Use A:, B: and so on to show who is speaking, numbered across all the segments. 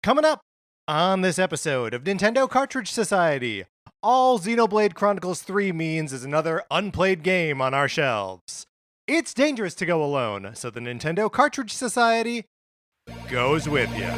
A: Coming up on this episode of Nintendo Cartridge Society, all Xenoblade Chronicles 3 means is another unplayed game on our shelves. It's dangerous to go alone, so the Nintendo Cartridge Society goes with you.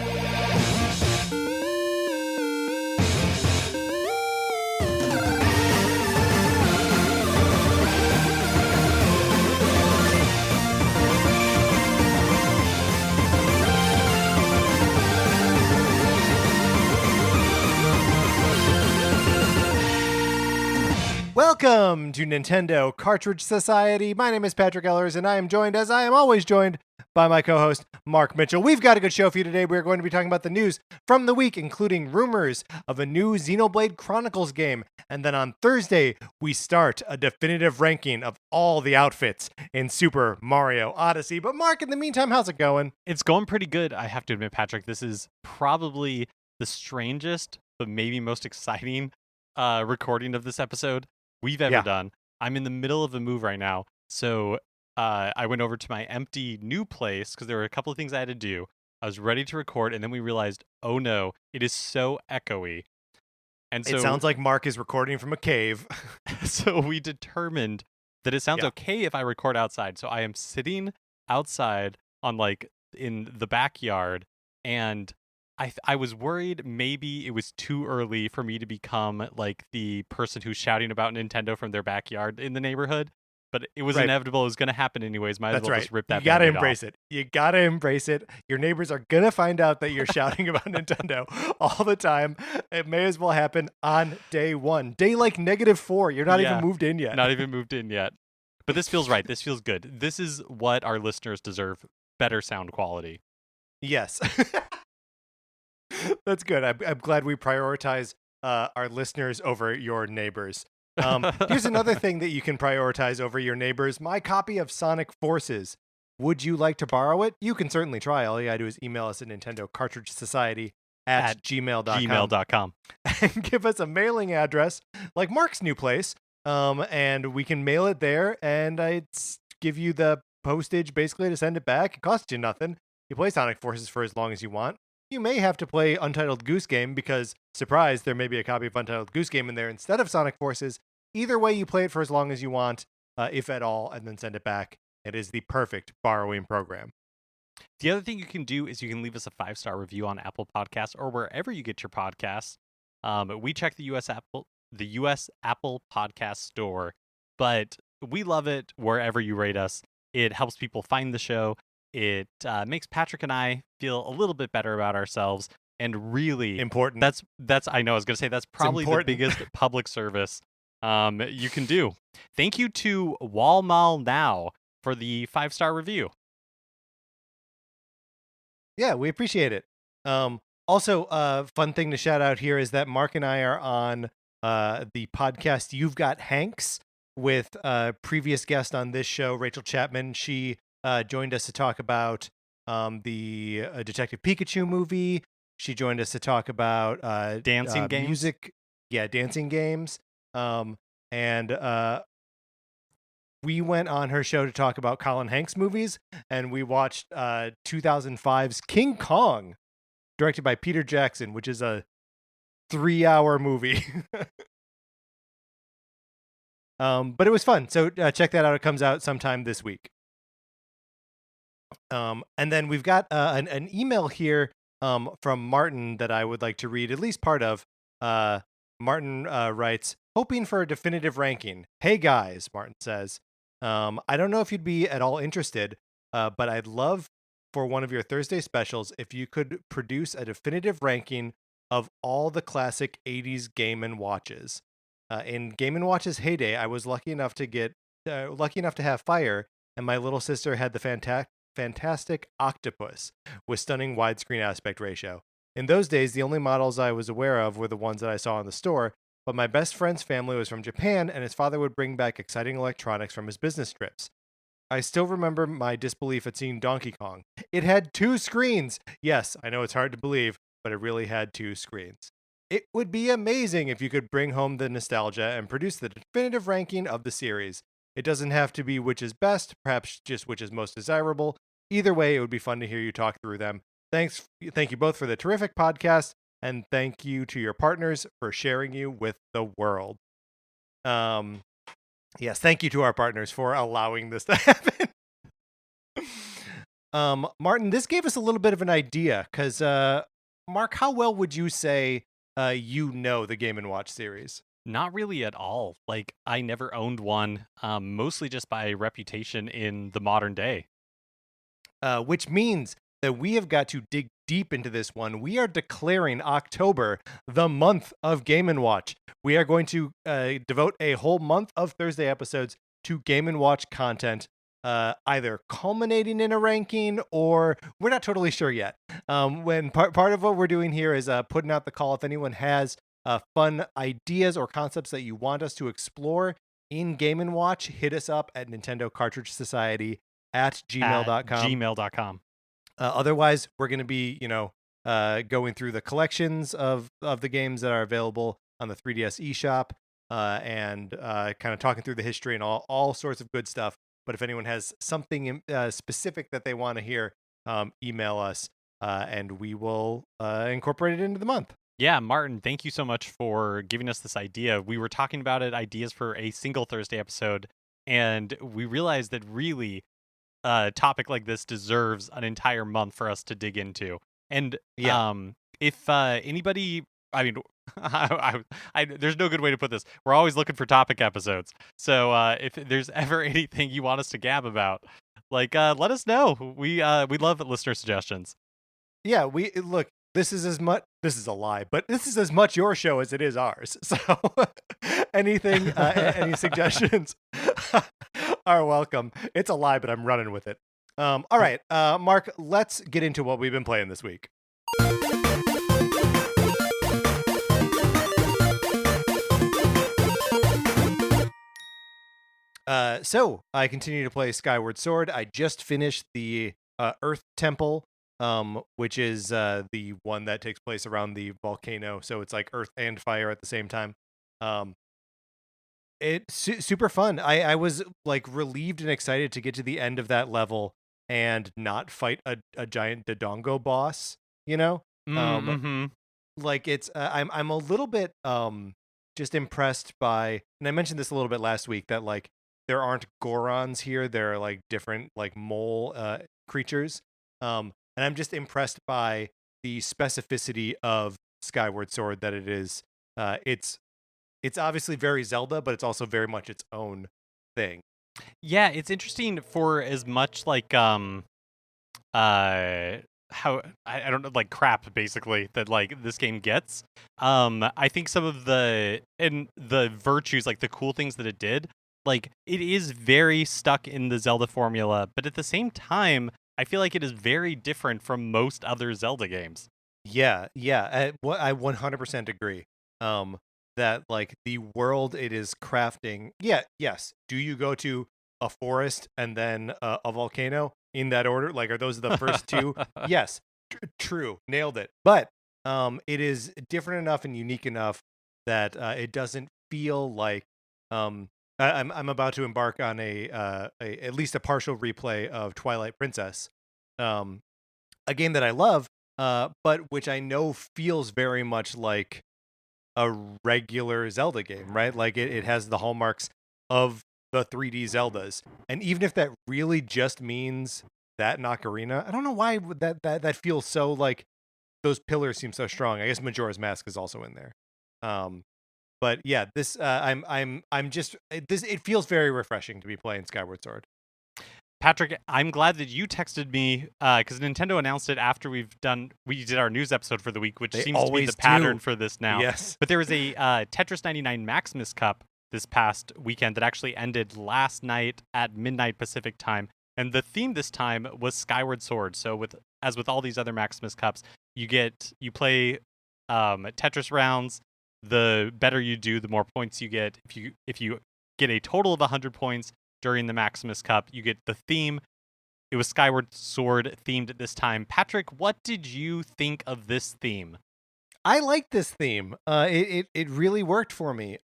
A: Welcome to Nintendo Cartridge Society. My name is Patrick Ellers, and I am joined, as I am always joined, by my co-host, Mark Mitchell. We've got a good show for you today. We're going to be talking about the news from the week, including rumors of a new Xenoblade Chronicles game. And then on Thursday, we start a definitive ranking of all the outfits in Super Mario Odyssey. But Mark, in the meantime, how's it going?
B: It's going pretty good, I have to admit, Patrick. This is probably the strangest, but maybe most exciting recording of this episode we've ever done. I'm in the middle of a move right now, so I went over to my empty new place because there were a couple of things I had to do. I was ready to record, and then we realized, oh no, it is so echoey. And so
A: it sounds like Mark is recording from a cave.
B: So we determined that it sounds okay if I record outside. So I am sitting outside on in the backyard, and I was worried maybe it was too early for me to become the person who's shouting about Nintendo from their backyard in the neighborhood, but it was inevitable. It was going to happen anyways. Might as well just rip that.
A: You got to embrace it. You got to embrace it. Your neighbors are going to find out that you're shouting about Nintendo all the time. It may as well happen on day one. Day -4. You're not even moved in yet.
B: Not even moved in yet. But this feels right. This feels good. This is what our listeners deserve. Better sound quality.
A: Yes. That's good. I'm glad we prioritize our listeners over your neighbors. Here's another thing that you can prioritize over your neighbors. My copy of Sonic Forces. Would you like to borrow it? You can certainly try. All you gotta do is email us at Nintendo Cartridge Society at gmail.com. And give us a mailing address like Mark's new place. And we can mail it there, and I'd give you the postage basically to send it back. It costs you nothing. You play Sonic Forces for as long as you want. You may have to play Untitled Goose Game because, surprise, there may be a copy of Untitled Goose Game in there instead of Sonic Forces. Either way, you play it for as long as you want, if at all, and then send it back. It is the perfect borrowing program.
B: The other thing you can do is you can leave us a 5-star review on Apple Podcasts or wherever you get your podcasts. We check the U.S. Apple Podcast Store, but we love it wherever you rate us. It helps people find the show. It makes Patrick and I feel a little bit better about ourselves, and really
A: important.
B: That's I know I was gonna say that's probably the biggest public service you can do. Thank you to Walmall Now for the 5-star review.
A: Yeah, we appreciate it. Also, fun thing to shout out here is that Mark and I are on the podcast You've Got Hanks with previous guest on this show, Rachel Chapman. She joined us to talk about the Detective Pikachu movie. She joined us to talk about
B: dancing games.
A: Music. Yeah, dancing games. And we went on her show to talk about Colin Hanks movies, and we watched 2005's King Kong, directed by Peter Jackson, which is a 3-hour movie. But it was fun. So check that out. It comes out sometime this week. And then we've got an email here from Martin that I would like to read at least part of. Martin writes, hoping for a definitive ranking. Hey guys, Martin says, I don't know if you'd be at all interested, but I'd love for one of your Thursday specials if you could produce a definitive ranking of all the classic 80s Game & Watches. In Game & Watch's heyday, I was lucky enough to have Fire, and my little sister had the fantastic Octopus with stunning widescreen aspect ratio. In those days, the only models I was aware of were the ones that I saw in the store, but my best friend's family was from Japan, and his father would bring back exciting electronics from his business trips. I still remember my disbelief at seeing Donkey Kong. It had 2 screens! Yes, I know it's hard to believe, but it really had 2 screens. It would be amazing if you could bring home the nostalgia and produce the definitive ranking of the series. It doesn't have to be which is best, perhaps just which is most desirable. Either way, it would be fun to hear you talk through them. Thank you both for the terrific podcast, and thank you to your partners for sharing you with the world. Yes, thank you to our partners for allowing this to happen. Martin, this gave us a little bit of an idea, because Mark, how well would you say the Game & Watch series?
B: Not really at all. Like, I never owned one, mostly just by reputation in the modern day.
A: Which means that we have got to dig deep into this one. We are declaring October the month of Game & Watch. We are going to devote a whole month of Thursday episodes to Game & Watch content, either culminating in a ranking, or we're not totally sure yet. When part of what we're doing here is putting out the call. If anyone has fun ideas or concepts that you want us to explore in Game & Watch, hit us up at Nintendo Cartridge Society at gmail.com. Otherwise, we're going to be, going through the collections of the games that are available on the 3DS eShop, and kind of talking through the history and all sorts of good stuff. But if anyone has something specific that they want to hear, email us, and we will incorporate it into the month.
B: Yeah, Martin, thank you so much for giving us this idea. We were talking about ideas for a single Thursday episode, and we realized that really a topic like this deserves an entire month for us to dig into. And if anybody, I mean, there's no good way to put this. We're always looking for topic episodes. So if there's ever anything you want us to gab about, let us know. We love listener suggestions.
A: Yeah, look. This is a lie, but this is as much your show as it is ours. So anything, any suggestions are welcome. It's a lie, but I'm running with it. All right, Mark, let's get into what we've been playing this week. So I continue to play Skyward Sword. I just finished the Earth Temple, which is the one that takes place around the volcano. So it's like earth and fire at the same time. It's super fun. I was like relieved and excited to get to the end of that level and not fight a giant Dodongo boss, like it's I'm a little bit just impressed by, and I mentioned this a little bit last week, that like there aren't Gorons here. There are like different like mole creatures. And I'm just impressed by the specificity of Skyward Sword, that it is it's obviously very Zelda, but it's also very much its own thing.
B: Yeah, it's interesting for as much like how I don't know, like crap basically that like this game gets. I think some of the virtues, like the cool things that it did, like it is very stuck in the Zelda formula, but at the same time I feel like it is very different from most other Zelda games.
A: Yeah, I 100% agree. That like the world it is crafting. Yeah, yes. Do you go to a forest and then a volcano in that order? Like, are those the first two? Yes, true, nailed it. But it is different enough and unique enough that it doesn't feel like I'm about to embark on a at least a partial replay of Twilight Princess, a game that I love, but which I know feels very much like a regular Zelda game, right? Like it has the hallmarks of the 3D Zeldas, and even if that really just means that and Ocarina, I don't know why that feels so like those pillars seem so strong. I guess Majora's Mask is also in there. But yeah, this I'm just this. It feels very refreshing to be playing Skyward Sword.
B: Patrick, I'm glad that you texted me because Nintendo announced it after we did our news episode for the week, which seems to be the pattern for this now.
A: Yes.
B: But there was a Tetris 99 Maximus Cup this past weekend that actually ended last night at midnight Pacific time, and the theme this time was Skyward Sword. So as with all these other Maximus Cups, you play Tetris rounds. The better you do, the more points you get. If you get a total of 100 points during the Maximus Cup, you get the theme. It was Skyward Sword themed at this time. Patrick, what did you think of this theme?
A: I like this theme. It really worked for me.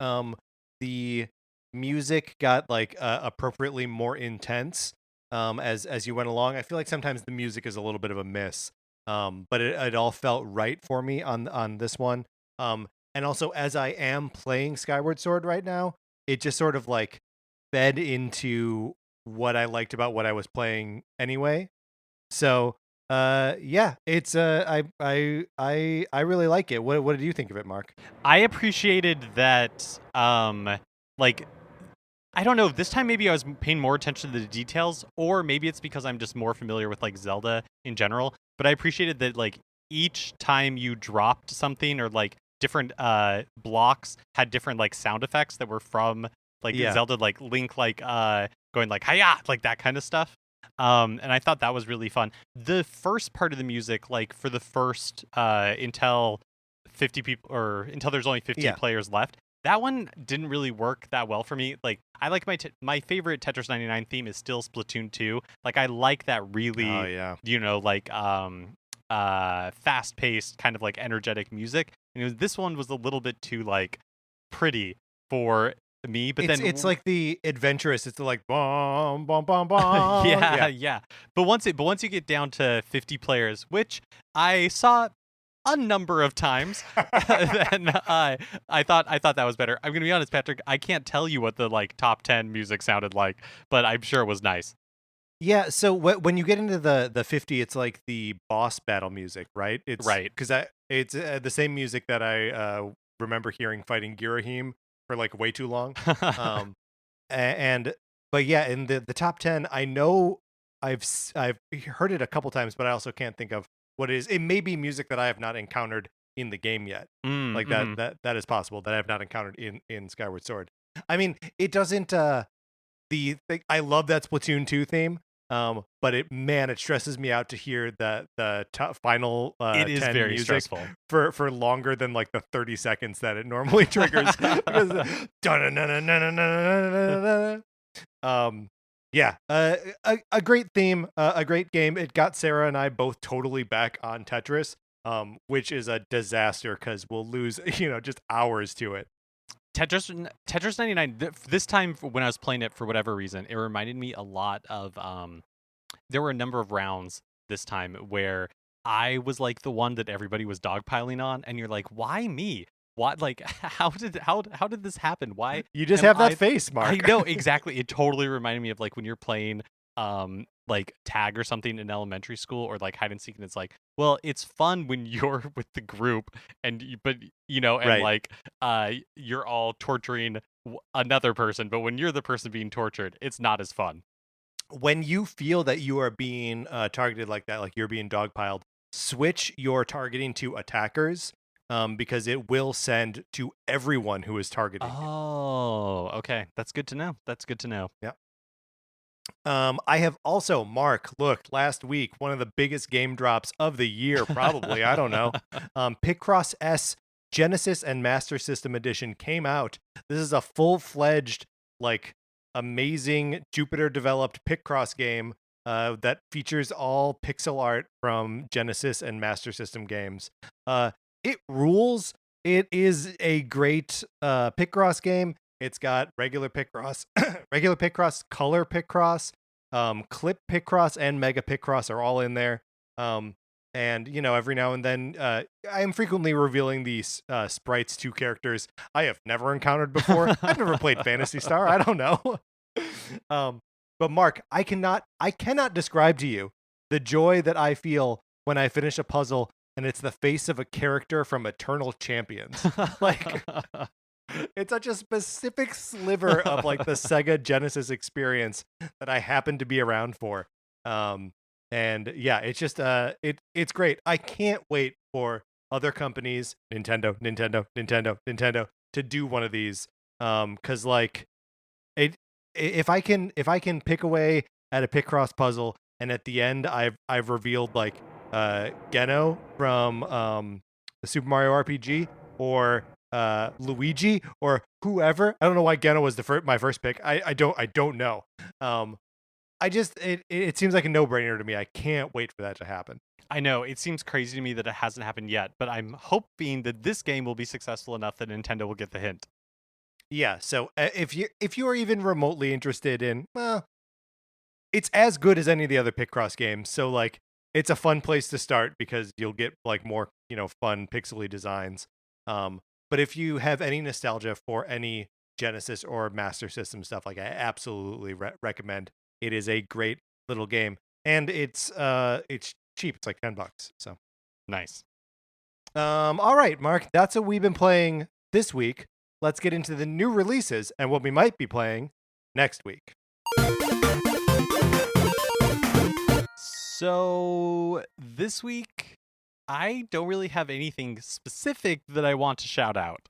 A: The music got like appropriately more intense as you went along. I feel like sometimes the music is a little bit of a miss. but it all felt right for me on this one. And also as I am playing Skyward Sword right now, it just sort of like fed into what I liked about what I was playing anyway. So yeah, it's I really like it. What did you think of it, Mark?
B: I appreciated that like I don't know, this time maybe I was paying more attention to the details, or maybe it's because I'm just more familiar with like Zelda in general, but I appreciated that like each time you dropped something, or like different blocks had different like sound effects that were from like
A: Yeah.
B: Zelda, like Link like going like hiya, like that kind of stuff. And I thought that was really fun. The first part of the music, like for the first until 50 people, or until there's only 15
A: Yeah.
B: players left, that one didn't really work that well for me. Like I like my favorite Tetris 99 theme is still Splatoon 2. Like I like that really,
A: Oh yeah.
B: like fast paced kind of like energetic music. And this one was a little bit too like pretty for me, but
A: it's like the adventurous. It's the like bom bom bom bom.
B: yeah. But once you get down to 50 players, which I saw a number of times, then I thought that was better. I'm gonna be honest, Patrick. I can't tell you what the like top 10 music sounded like, but I'm sure it was nice.
A: Yeah, so when you get into the 50, it's like the boss battle music, right? It's
B: Right.
A: because it's the same music that I remember hearing fighting Girahim for like way too long. Um, and but yeah, in the top 10, I know I've heard it a couple times, but I also can't think of what it is. It may be music that I have not encountered in the game yet. Like
B: Mm-hmm.
A: that is possible that I have not encountered in Skyward Sword. I mean, it doesn't I love that Splatoon 2 theme. But it stresses me out to hear the final
B: It is
A: 10
B: very
A: music
B: stressful.
A: for longer than like the 30 seconds that it normally triggers. Because yeah, a great theme, a great game. It got Sarah and I both totally back on Tetris, which is a disaster because we'll lose just hours to it.
B: Tetris 99. This time when I was playing it, for whatever reason, it reminded me a lot of there were a number of rounds this time where I was like the one that everybody was dogpiling on, and you're like, why me? What, like, how did this happen? Why
A: You just
B: am
A: have that
B: I
A: face, Mark.
B: I know exactly. It totally reminded me of like when you're playing like tag or something in elementary school, or like hide and seek, and it's like, well, it's fun when you're with the group, and and
A: Right.
B: like you're all torturing another person, but when you're the person being tortured, it's not as fun.
A: When you feel that you are being targeted like that, like you're being dogpiled, switch your targeting to attackers, because it will send to everyone who is targeting you.
B: Oh, okay. That's good to know. That's good to know.
A: Yeah. I have also, Mark, looked last week, one of the biggest game drops of the year, probably. I don't know. PICROSS S Genesis and Master System Edition came out. This is a full-fledged, like, amazing Jupiter-developed PICROSS game that features all pixel art from Genesis and Master System games. It rules. It is a great PICROSS game. It's got regular Picross, regular Picross, color Picross, clip Picross, and mega Picross are all in there. And every now and then, I am frequently revealing these sprites to characters I have never encountered before. I've never played Phantasy Star. I don't know. But Mark, I cannot describe to you the joy that I feel when I finish a puzzle and it's the face of a character from Eternal Champions. Like. It's such a specific sliver of like the Sega Genesis experience that I happen to be around for. And yeah, it's just it's great. I can't wait for other companies, Nintendo, to do one of these. Cause like if I can pick away at a Picross puzzle and at the end I've revealed like Geno from the Super Mario RPG, or Luigi, or whoever. I don't know why Geno was my first pick. I don't know. It seems like a no-brainer to me. I can't wait for that to happen.
B: I know, it seems crazy to me that it hasn't happened yet, but I'm hoping that this game will be successful enough that Nintendo will get the hint.
A: Yeah, so if you are even remotely interested in, well, it's as good as any of the other Picross games. So like it's a fun place to start because you'll get like more, fun pixely designs. But if you have any nostalgia for any Genesis or Master System stuff, like I absolutely recommend. It is a great little game, and it's cheap. It's like $10. So
B: nice.
A: All right, Mark, that's what we've been playing this week. Let's get into the new releases and what we might be playing next week.
B: So this week, I don't really have anything specific that I want to shout out.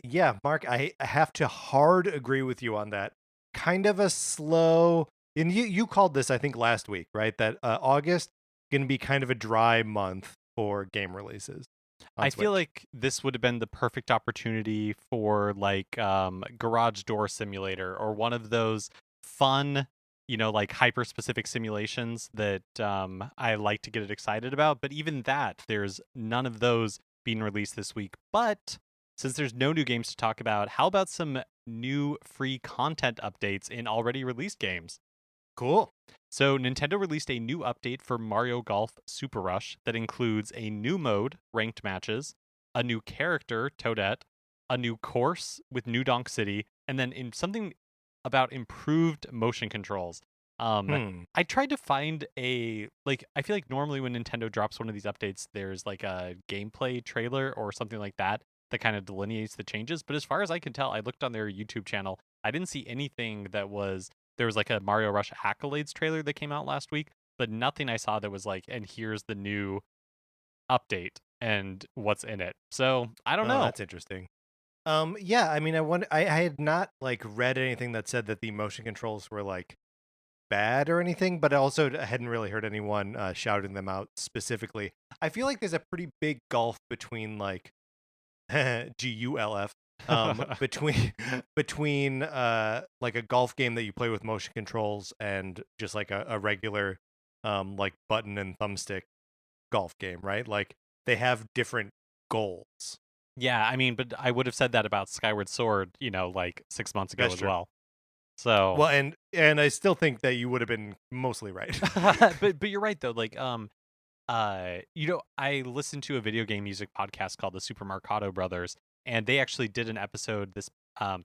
A: Yeah, Mark, I have to hard agree with you on that. Kind of a slow, and you called this, I think, last week, right? That August going to be kind of a dry month for game releases.
B: I feel like this would have been the perfect opportunity for like Garage Door Simulator or one of those fun, like hyper specific simulations that I like to get excited about. But even that, there's none of those being released this week. But since there's no new games to talk about, how about some new free content updates in already released games?
A: Cool.
B: So Nintendo released a new update for Mario Golf Super Rush that includes a new mode, ranked matches, a new character, Toadette, a new course with New Donk City, and then in something about improved motion controls. I tried to find I feel like normally when Nintendo drops one of these updates, there's like a gameplay trailer or something like that kind of delineates the changes. But as far as I can tell, I looked on their YouTube channel. I didn't see anything that was, there was like a Mario Rush Accolades trailer that came out last week, but nothing I saw that was like, and here's the new update and what's in it. So I don't know.
A: That's interesting. Yeah, I mean, I had not like read anything that said that the motion controls were like bad or anything, but I also hadn't really heard anyone shouting them out specifically. I feel like there's a pretty big gulf between like GULF between like a golf game that you play with motion controls and just like a regular like button and thumbstick golf game, right? Like they have different goals.
B: Yeah, I mean, but I would have said that about Skyward Sword, like 6 months ago
A: That's
B: as
A: true.
B: well. So
A: well, and I still think that you would have been mostly right.
B: but you're right though. Like I listened to a video game music podcast called the Super Marcato Brothers, and they actually did an episode this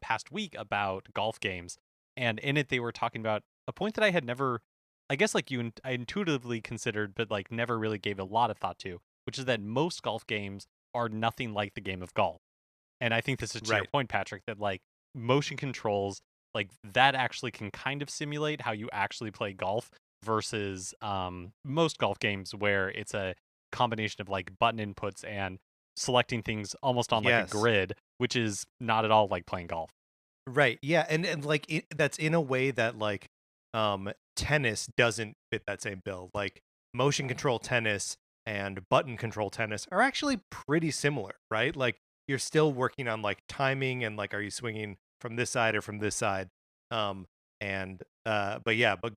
B: past week about golf games, and in it they were talking about a point that I had never, I guess like I intuitively considered, but like never really gave a lot of thought to, which is that most golf games are nothing like the game of golf. And I think this is to your point, Patrick, that like motion controls, like that actually can kind of simulate how you actually play golf versus most golf games where it's a combination of like button inputs and selecting things almost on like a grid, which is not at all like playing golf.
A: Right. Yeah. And like that's in a way that like tennis doesn't fit that same bill. Like motion control tennis and button control tennis are actually pretty similar, right? Like you're still working on like timing and like are you swinging from this side or from this side? But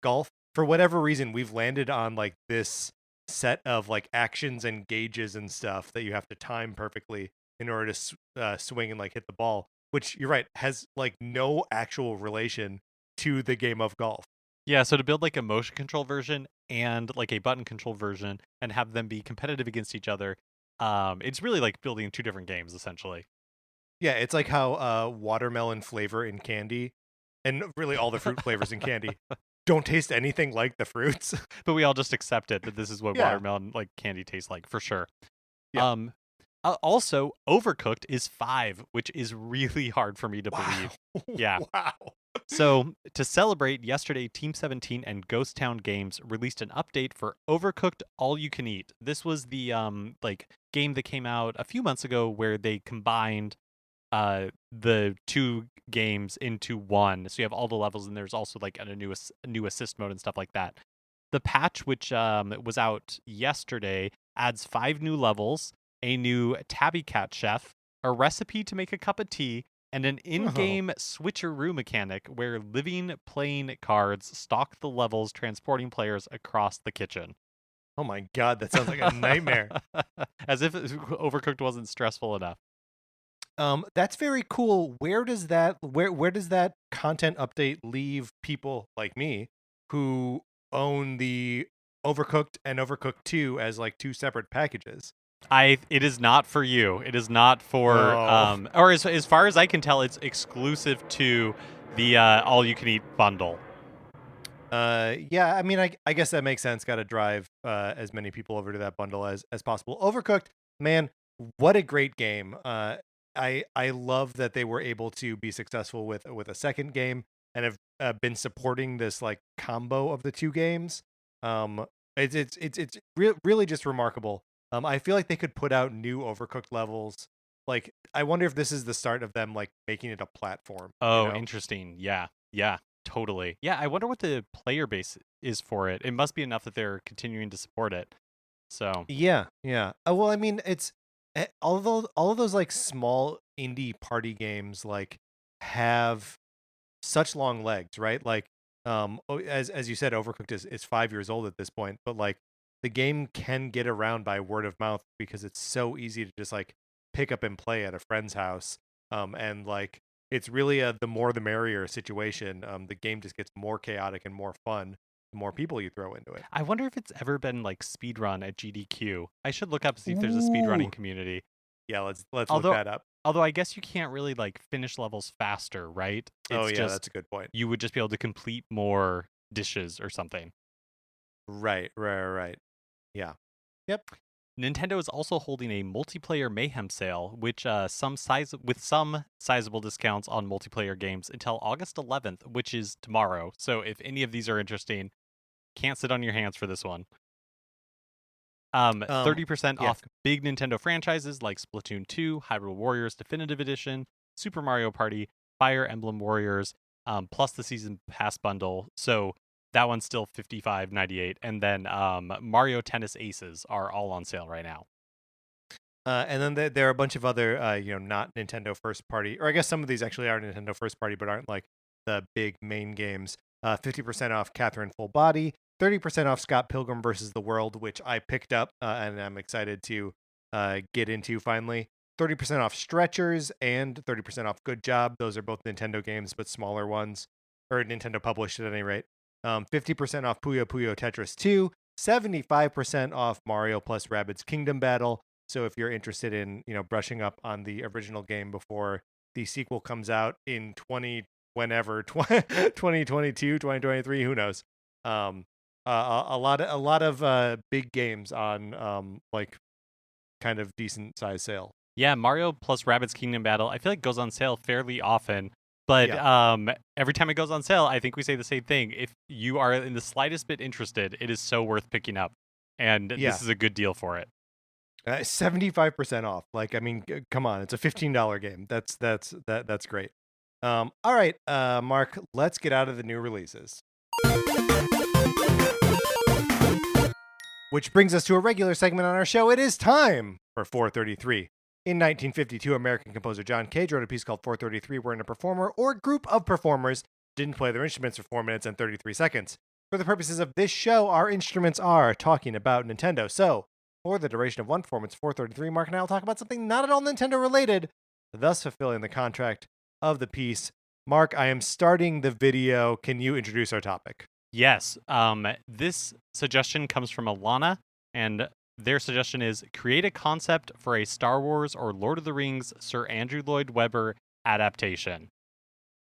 A: golf, for whatever reason, we've landed on like this set of like actions and gauges and stuff that you have to time perfectly in order to swing and like hit the ball, which you're right, has like no actual relation to the game of golf.
B: Yeah, so to build like a motion control version and like a button control version and have them be competitive against each other, it's really like building two different games essentially.
A: Yeah, it's like how watermelon flavor in candy, and really all the fruit flavors in candy, don't taste anything like the fruits.
B: But we all just accept it that this is what watermelon like candy tastes like for sure.
A: Yeah.
B: Also, Overcooked is 5, which is really hard for me to believe. Yeah.
A: Wow.
B: So, to celebrate, yesterday Team 17 and Ghost Town Games released an update for Overcooked All You Can Eat. This was the like game that came out a few months ago where they combined the two games into one. So you have all the levels, and there's also like a new assist mode and stuff like that. The patch, which was out yesterday, adds 5 new levels, a new Tabby Cat Chef, a recipe to make a cup of tea, and an in-game switcheroo mechanic where living playing cards stock the levels, transporting players across the kitchen.
A: Oh my god, that sounds like a nightmare.
B: As if Overcooked wasn't stressful enough.
A: That's very cool. Where does that content update leave people like me who own the Overcooked and Overcooked 2 as like two separate packages.
B: It is not for you. It is not for or as far as I can tell, it's exclusive to the all you can eat bundle.
A: Yeah, I mean, I guess that makes sense. Got to drive as many people over to that bundle as possible. Overcooked, man, what a great game. I love that they were able to be successful with a second game and have been supporting this like combo of the two games. It's really just remarkable. I feel like they could put out new Overcooked levels. Like, I wonder if this is the start of them like making it a platform.
B: Oh, interesting. Yeah. Yeah. Totally. Yeah, I wonder what the player base is for it. It must be enough that they're continuing to support it. So
A: yeah. Well, I mean, it's all of those like small indie party games like have such long legs, right? Like, as you said, Overcooked is 5 years old at this point, but like the game can get around by word of mouth because it's so easy to just like pick up and play at a friend's house, and like it's really a the more the merrier situation. The game just gets more chaotic and more fun the more people you throw into it.
B: I wonder if it's ever been like speedrun at GDQ. I should look up to see if there's a
A: Ooh.
B: speedrunning community.
A: Yeah, let's look that up.
B: Although I guess you can't really like finish levels faster, right? It's
A: That's a good point.
B: You would just be able to complete more dishes or something.
A: Right. Yeah. Yep.
B: Nintendo is also holding a multiplayer mayhem sale, which some sizable discounts on multiplayer games until August 11th, which is tomorrow. So if any of these are interesting, can't sit on your hands for this one. 30% off big Nintendo franchises like Splatoon 2, Hyrule Warriors Definitive Edition, Super Mario Party, Fire Emblem Warriors, plus the Season Pass bundle. So that one's still $55.98. And then Mario Tennis Aces are all on sale right now.
A: And then there are a bunch of other, not Nintendo first party, or I guess some of these actually are Nintendo first party, but aren't like the big main games. 50% off Catherine Full Body, 30% off Scott Pilgrim versus the World, which I picked up and I'm excited to get into finally. 30% off Stretchers and 30% off Good Job. Those are both Nintendo games, but smaller ones, or Nintendo published at any rate. 50% off Puyo Puyo Tetris 2, 75% off Mario plus Rabbids Kingdom Battle. So if you're interested in, brushing up on the original game before the sequel comes out in 2022, 2023, who knows? A lot of big games on like kind of decent size sale.
B: Yeah, Mario plus Rabbids Kingdom Battle, I feel like goes on sale fairly often. But every time it goes on sale, I think we say the same thing. If you are in the slightest bit interested, it is so worth picking up. And this is a good deal for it.
A: 75% off. Like, I mean, come on, it's a $15 game. That's great. All right, Mark, let's get out of the new releases. Which brings us to a regular segment on our show. It is time for 433. In 1952, American composer John Cage wrote a piece called 433, wherein a performer or group of performers didn't play their instruments for 4 minutes and 33 seconds. For the purposes of this show, our instruments are talking about Nintendo. So, for the duration of one performance, 433, Mark and I will talk about something not at all Nintendo related, thus fulfilling the contract of the piece. Mark, I am starting the video. Can you introduce our topic?
B: Yes. This suggestion comes from Alana, and their suggestion is create a concept for a Star Wars or Lord of the Rings Sir Andrew Lloyd Webber adaptation.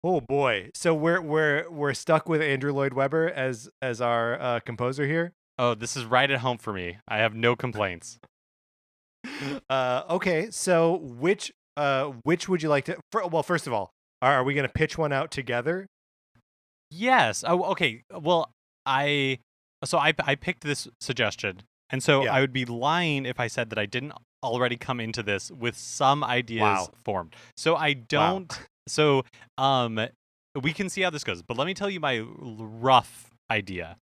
A: Oh boy! So we're stuck with Andrew Lloyd Webber as our composer here.
B: Oh, this is right at home for me. I have no complaints.
A: Okay, so which would you like to? Well, first of all, are we going to pitch one out together?
B: Yes. Oh, okay. Well, I picked this suggestion. And so I would be lying if I said that I didn't already come into this with some ideas formed. So I don't. Wow. So we can see how this goes. But let me tell you my rough idea.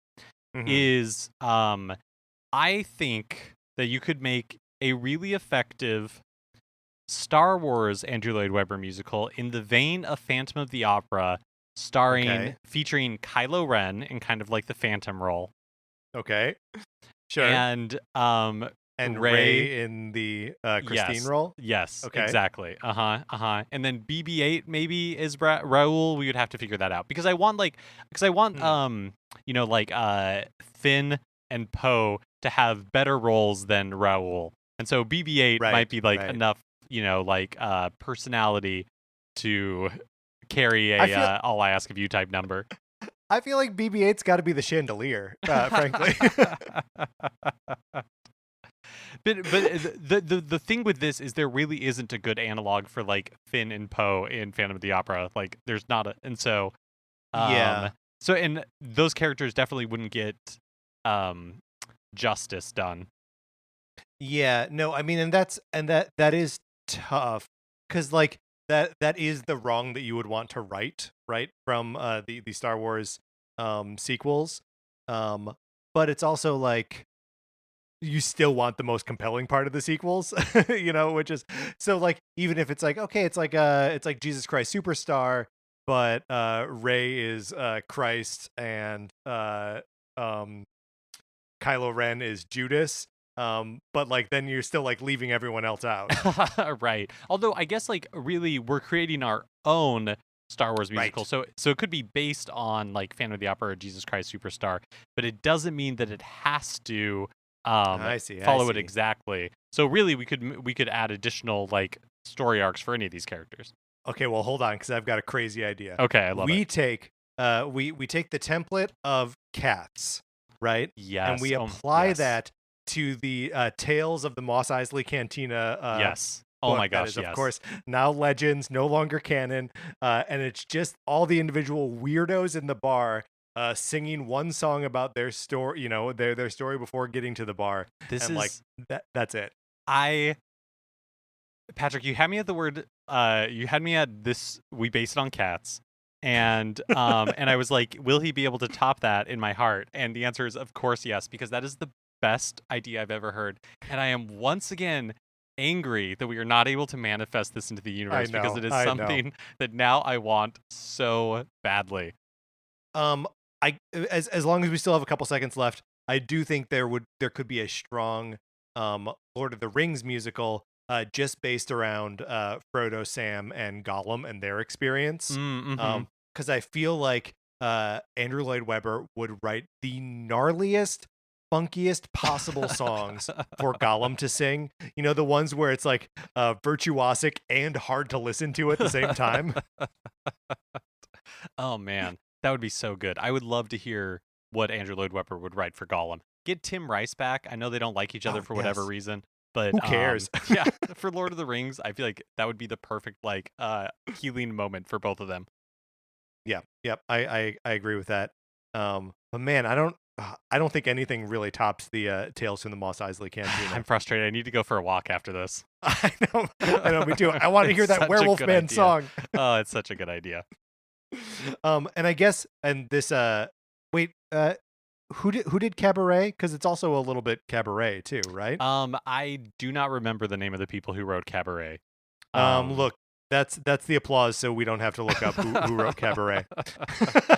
B: Mm-hmm. Is I think that you could make a really effective Star Wars Andrew Lloyd Webber musical in the vein of Phantom of the Opera, featuring Kylo Ren in kind of like the Phantom role.
A: Okay. Sure.
B: And
A: Rey in the Christine role?
B: Yes, okay. Exactly. And then BB-8 maybe is Raul. We would have to figure that out because I want Finn and Poe to have better roles than Raul. And so BB-8 might be like enough, like personality to carry a all I ask of you type number.
A: I feel like BB-8's got to be the chandelier, frankly.
B: But the thing with this is there really isn't a good analog for like Finn and Poe in Phantom of the Opera. Like there's not a, and so So and those characters definitely wouldn't get justice done.
A: Yeah, no, I mean, and that is tough because like that is the wrong that you would want to right from the Star Wars sequels, but it's also like you still want the most compelling part of the sequels, which is so like even if it's like okay, it's like Jesus Christ Superstar, but Rey is Christ and Kylo Ren is Judas. But like then you're still like leaving everyone else out.
B: Right. Although I guess like really we're creating our own Star Wars musical. Right. So it could be based on like Phantom of the Opera or Jesus Christ Superstar, but it doesn't mean that it has to follow it exactly. So really we could add additional like story arcs for any of these characters.
A: Okay, well hold on, because I've got a crazy idea.
B: Okay, I love it.
A: We take the template of Cats, right?
B: Yes.
A: And we apply that to the Tales of the Mos Eisley Cantina.
B: Yes. Oh my gosh,
A: that is, of course, now legends, no longer canon, and it's just all the individual weirdos in the bar singing one song about their story, their story before getting to the bar. That's it.
B: Patrick, you had me at the word. You had me at this. We based it on Cats, and and I was like, will he be able to top that in my heart? And the answer is, of course, yes, because that is the best idea I've ever heard. And I am once again angry that we are not able to manifest this into the universe because it is something that now I want so badly.
A: As long as we still have a couple seconds left, I do think there could be a strong Lord of the Rings musical just based around Frodo, Sam, and Gollum and their experience. Because I feel like Andrew Lloyd Webber would write the gnarliest, funkiest possible songs for Gollum to sing. The ones where it's like virtuosic and hard to listen to at the same time.
B: Oh man, that would be so good. I would love to hear what Andrew Lloyd Webber would write for Gollum. Get Tim Rice back. I know they don't like each other for whatever reason, but
A: who cares?
B: Yeah, for Lord of the Rings, I feel like that would be the perfect like healing moment for both of them.
A: Yeah, yep, I agree with that. But man, I don't think anything really tops the Tales from the Mos Eisley Cantina.
B: I'm frustrated. I need to go for a walk after this.
A: I know, me too. I want to hear that Werewolf Man song.
B: Oh, it's such a good idea.
A: And I guess, and this, who did Cabaret? Because it's also a little bit cabaret too, right?
B: I do not remember the name of the people who wrote Cabaret.
A: Look, that's the applause, so we don't have to look up who wrote Cabaret.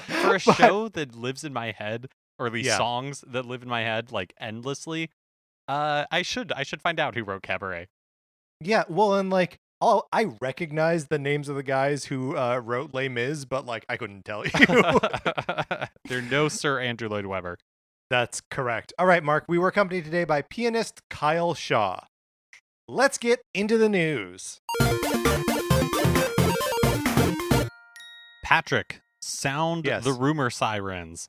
B: For a show that lives in my head, or at least songs that live in my head like endlessly, I should find out who wrote Cabaret.
A: Yeah, well, and like, I recognize the names of the guys who wrote Les Mis, but like I couldn't tell you.
B: They're no Sir Andrew Lloyd Webber.
A: That's correct. All right, Mark, we were accompanied today by pianist Kyle Shaw. Let's get into the news.
B: Patrick, sound the rumor sirens.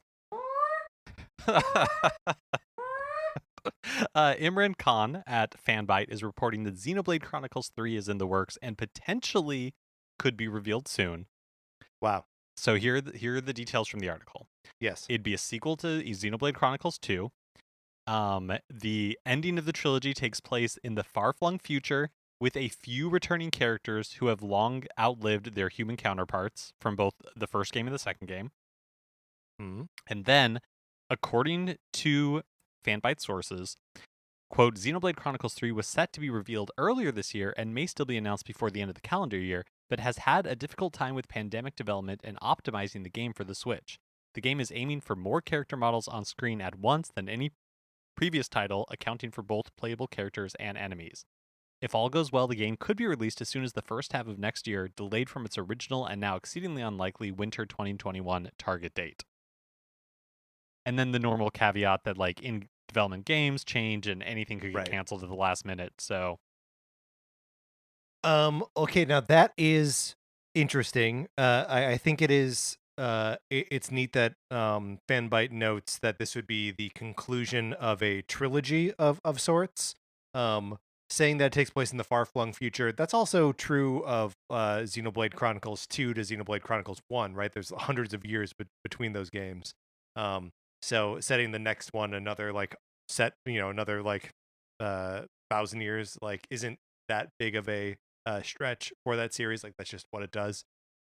B: Imran Khan at Fanbyte is reporting that Xenoblade Chronicles 3 is in the works and potentially could be revealed soon.
A: Wow.
B: So here are the details from the article.
A: Yes.
B: It'd be a sequel to Xenoblade Chronicles 2. The ending of the trilogy takes place in the far-flung future with a few returning characters who have long outlived their human counterparts from both the first game and the second game.
A: Mm-hmm.
B: And then, according to Fanbyte sources, quote, Xenoblade Chronicles 3 was set to be revealed earlier this year and may still be announced before the end of the calendar year, but has had a difficult time with pandemic development and optimizing the game for the Switch. The game is aiming for more character models on screen at once than any previous title, accounting for both playable characters and enemies. If all goes well, the game could be released as soon as the first half of next year, delayed from its original and now exceedingly unlikely winter 2021 target date. And then the normal caveat that, like, in development games change and anything could get
A: Right.
B: canceled at the last minute. So
A: Okay, now that is interesting. I think it is it's neat that Fanbyte notes that this would be the conclusion of a trilogy of sorts. Um saying that it takes place in the far-flung future. That's also true of Xenoblade Chronicles 2 to Xenoblade Chronicles 1, right? There's hundreds of years between those games. So setting the next one another like another like 1,000 years like isn't that big of a stretch for that series. Like that's just what it does.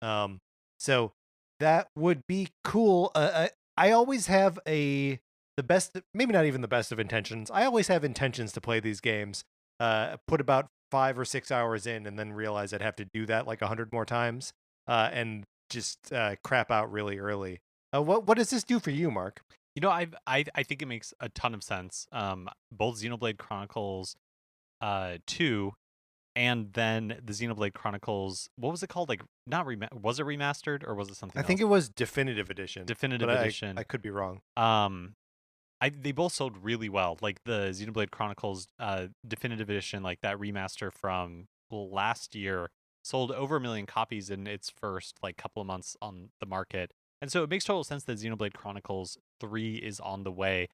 A: Um, so that would be cool. I always have the best, maybe not even the best of intentions. I always have intentions to play these games. Put about 5 or 6 hours in, and then realize I'd have to do that like 100 more times, and just crap out really early. What does this do for you, Mark?
B: I think it makes a ton of sense. Both Xenoblade Chronicles 2 and then the Xenoblade Chronicles, what was it called? Like, not was it remastered or was it something
A: I
B: else?
A: think it was Definitive Edition.
B: Definitive
A: but
B: Edition.
A: I could be wrong.
B: They both sold really well. Like the Xenoblade Chronicles Definitive Edition, like that remaster from last year, sold over 1 million copies in its first like couple of months on the market. And so it makes total sense that Xenoblade Chronicles 3 is on the way.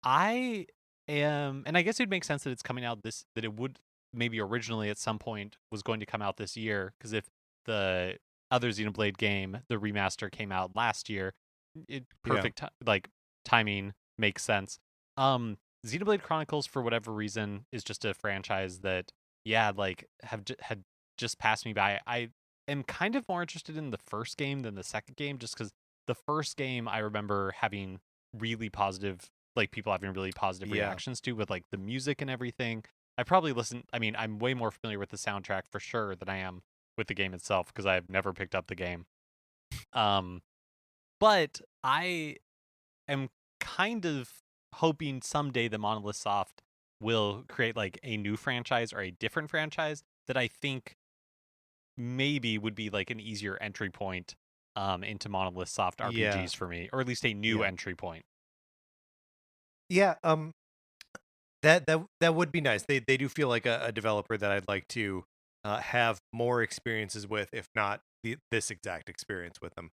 B: And I guess it'd make sense that it's coming out that it would maybe originally at some point was going to come out this year, because if the other Xenoblade game, the remaster, came out last year, perfect like timing makes sense. Xenoblade Chronicles, for whatever reason, is just a franchise that like had just passed me by. I am kind of more interested in the first game than the second game, just because the first game I remember having really positive, like people having really positive reactions to, with like the music and everything. I'm way more familiar with the soundtrack for sure than I am with the game itself, because I've never picked up the game. But I am kind of hoping someday the Monolith Soft will create like a new franchise or a different franchise that I think maybe would be like an easier entry point into Monolith Soft RPGs for me, or at least a new entry point.
A: Yeah, that would be nice. They do feel like a developer that I'd like to have more experiences with, if not this exact experience with them.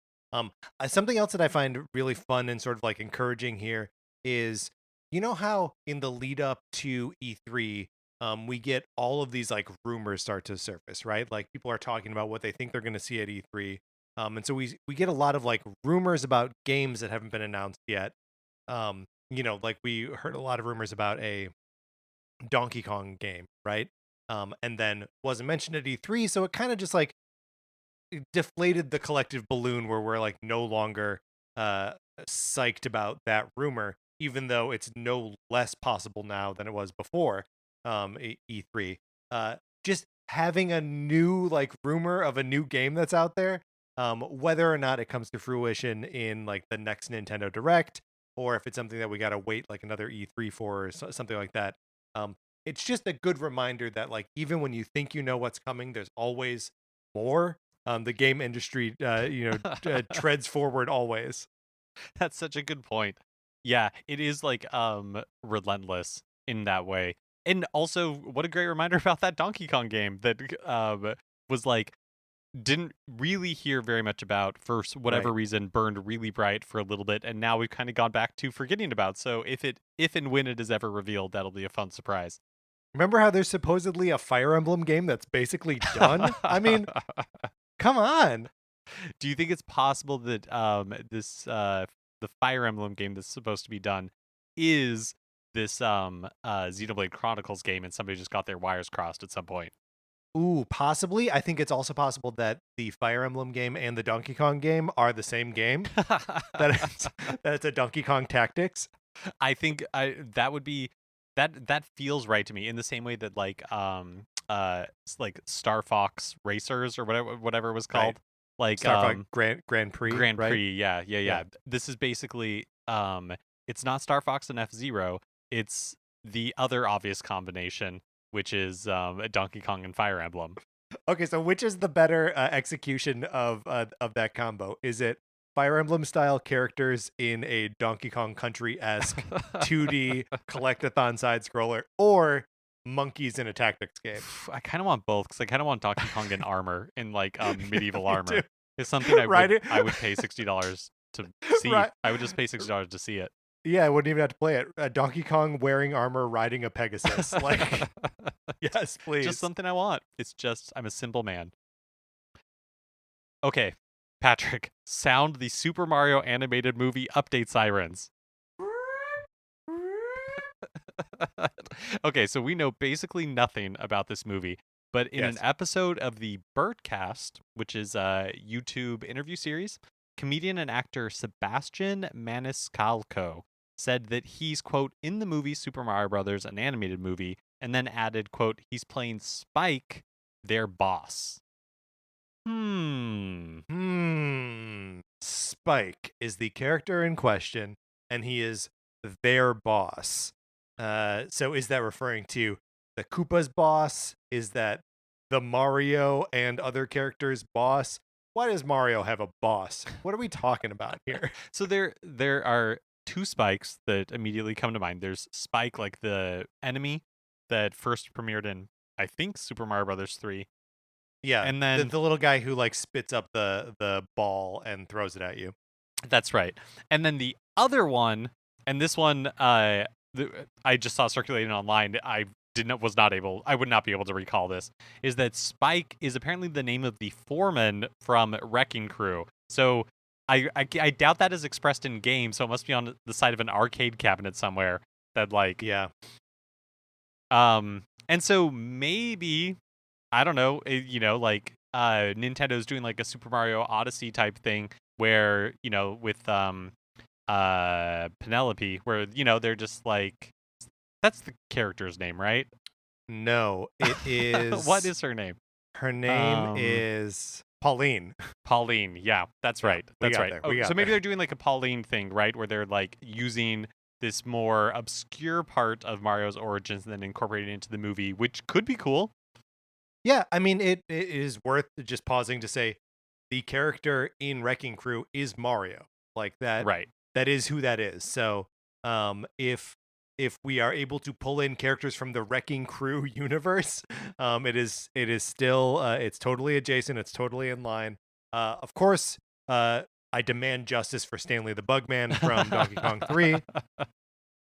A: Something else that I find really fun and sort of like encouraging here is, you know how in the lead up to E3, we get all of these like rumors start to surface, right? Like people are talking about what they think they're going to see at E3. And so we get a lot of like rumors about games that haven't been announced yet. Like we heard a lot of rumors about a Donkey Kong game, right? And then wasn't mentioned at E3, so it kind of just like deflated the collective balloon where we're like no longer psyched about that rumor, even though it's no less possible now than it was before E3. Just having a new like rumor of a new game that's out there, whether or not it comes to fruition in like the next Nintendo Direct, or if it's something that we got to wait like another E3 for, or something like that. It's just a good reminder that like even when you think you know what's coming, there's always more. The game industry, treads forward always.
B: That's such a good point. Yeah, it is like relentless in that way. And also, what a great reminder about that Donkey Kong game that was like, didn't really hear very much about, for whatever reason, burned really bright for a little bit, and now we've kind of gone back to forgetting about. So if and when it is ever revealed, that'll be a fun surprise.
A: Remember how there's supposedly a Fire Emblem game that's basically done? I mean, come on.
B: Do you think it's possible that the Fire Emblem game that's supposed to be done is this Xenoblade Chronicles game, and somebody just got their wires crossed at some point?
A: Ooh, possibly. I think it's also possible that the Fire Emblem game and the Donkey Kong game are the same game. that it's a Donkey Kong Tactics.
B: I think that would be that feels right to me, in the same way that like Star Fox Racers or whatever it was called. Like
A: Star Fox Grand Prix.
B: Grand Prix, yeah. This is basically it's not Star Fox and F-Zero, it's the other obvious combination, which is Donkey Kong and Fire Emblem.
A: Okay, so which is the better execution of that combo? Is it Fire Emblem style characters in a Donkey Kong Country-esque 2D collectathon side scroller, or monkeys in a tactics game.
B: I kind of want both because I kind of want Donkey Kong in armor, in like medieval
A: Me
B: armor.
A: too.
B: It's something I would pay $60 to see.
A: Right.
B: I would just pay $60 to see it.
A: Yeah, I wouldn't even have to play it. Donkey Kong wearing armor, riding a Pegasus. Like, yes, please.
B: Just something I want. It's just, I'm a simple man. Okay, Patrick, sound the Super Mario animated movie update sirens. Okay, so we know basically nothing about this movie, but in an episode of the Birdcast, which is a YouTube interview series, comedian and actor Sebastian Maniscalco said that he's, quote, in the movie Super Mario Brothers, an animated movie, and then added, quote, he's playing Spike, their boss.
A: Spike is the character in question, and he is their boss. So is that referring to the Koopa's boss? Is that the Mario and other characters' boss? Why does Mario have a boss? What are we talking about here?
B: So there are two Spikes that immediately come to mind. There's Spike, like the enemy that first premiered in, I think, Super Mario Brothers 3.
A: Yeah,
B: and then
A: the little guy who like spits up the ball and throws it at you.
B: That's right. And then the other one, and this one I just saw circulating online. I would not be able to recall this, is that Spike is apparently the name of the foreman from Wrecking Crew. So I doubt that is expressed in game, so it must be on the side of an arcade cabinet somewhere that like and so maybe, I don't know, like Nintendo's doing like a Super Mario Odyssey type thing where, with Penelope, where, they're just like, that's the character's name, right?
A: No, it is.
B: What is her name?
A: Her name is Pauline.
B: Pauline, yeah, that's right. That's right. So maybe they're doing like a Pauline thing, right? Where they're like using this more obscure part of Mario's origins and then incorporating it into the movie, which could be cool.
A: Yeah, I mean, it is worth just pausing to say the character in Wrecking Crew is Mario. Like that.
B: Right.
A: That is who that is. So if we are able to pull in characters from the Wrecking Crew universe, it is still it's totally adjacent. It's totally in line. Of course, I demand justice for Stanley the Bugman from Donkey Kong 3.